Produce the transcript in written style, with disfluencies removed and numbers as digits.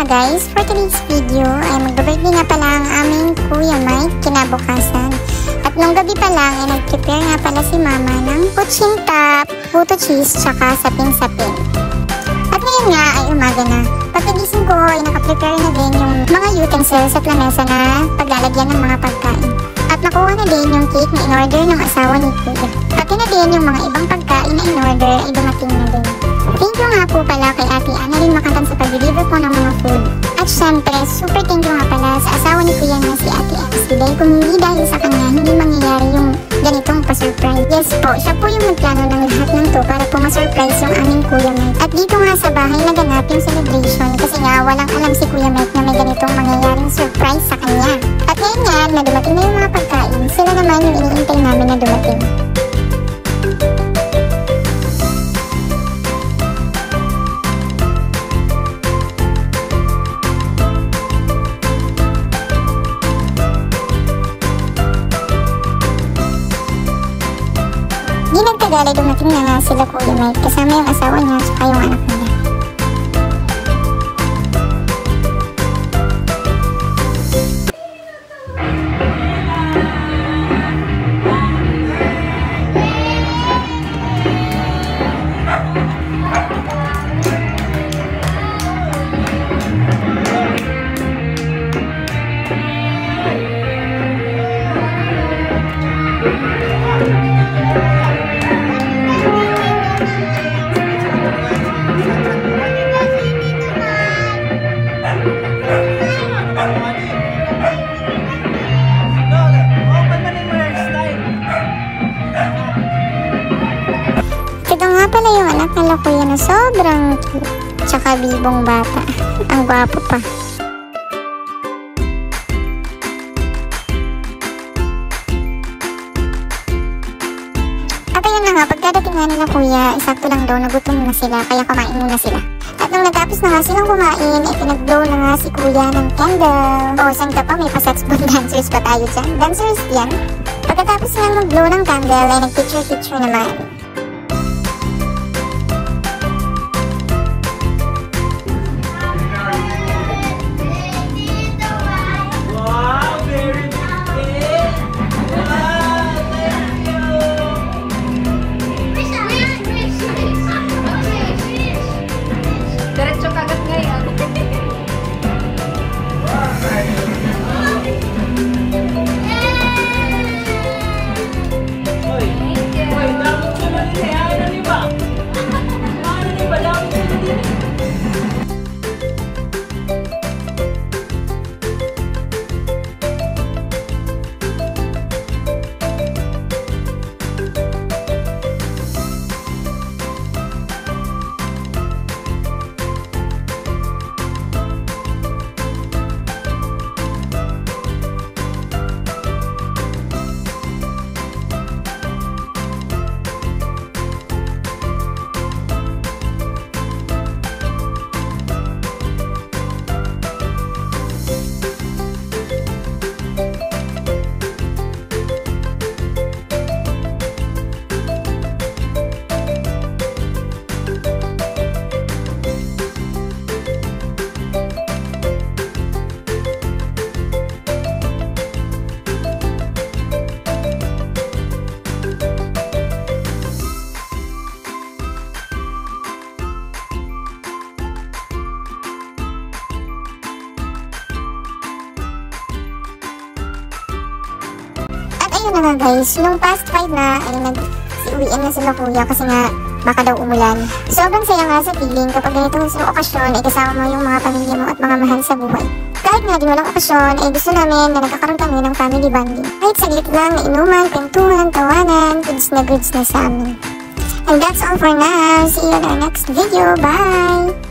guys, for today's video ay mag-birthday nga pala ang aming Kuya Mike kinabukasan. At nung gabi pa lang ay nag-prepare nga pala si mama ng kutsing top, puto cheese, tsaka sapin-sapin. At ngayon nga ay umaga na. Pagkagising ko ay nakaprepare na din yung mga utensils at lamesa na paglalagyan ng mga pagkain. At nakuha na din yung cake na in-order ng asawa ni Kuya. Pati na din yung mga ibang pagkain na in-order ay dumating na din. Thank you nga po pala kay Ate Ana rin Makatan sa pag-deliver po ng mga food. At syempre, super thank you nga pala sa asawa ni Kuya na si Ate MC. Dahil kung hindi dahil sa kanya, hindi mangyayari yung ganitong pa-surprise. Yes po, siya po yung nagplano ng lahat ng to para po ma-surprise yung aming Kuya Mike. At dito nga sa bahay naganap yung celebration kasi nga walang alam si Kuya Mike na may ganitong mangyayaring surprise sa kanya. At ngayon nga, na dumating na yung mga pagkain, sila naman yung iniintay namin na dumating. Di nagtagal ay dumating na nga sila Kuya Mike kasama yung asawa niya at yung anak niya. Pala yung anak nila Kuya na sobrang cute, tsaka bibong bata. Ang gwapo pa. At ayun na nga, pagkadating nga nila Kuya, sakto lang daw nagutom na sila, kaya kumain muna sila. At nung natapos na nga silang kumain, ay pinag-blow na nga si Kuya ng candle. O, saan ka pa? May pa-saxophone dancers pa tayo dyan. Dancers yan. Pagkatapos silang mag-blow ng candle, ay nag-picture-picture naman. Ayun na nga guys, nung past 5 na ay nag-uwian na sila Kuya kasi nga baka daw umulan. Sobrang saya nga sa feeling kapag ganitong okasyon ay kasama mo yung mga pamilya mo at mga mahal sa buhay. Kahit nga di walang okasyon ay gusto namin na nagkakaroon kami ng family bonding. Kahit saglit lang na inuman, kwentuhan, tawanan, goods na sa amin. And that's all for now. See you in our next video. Bye!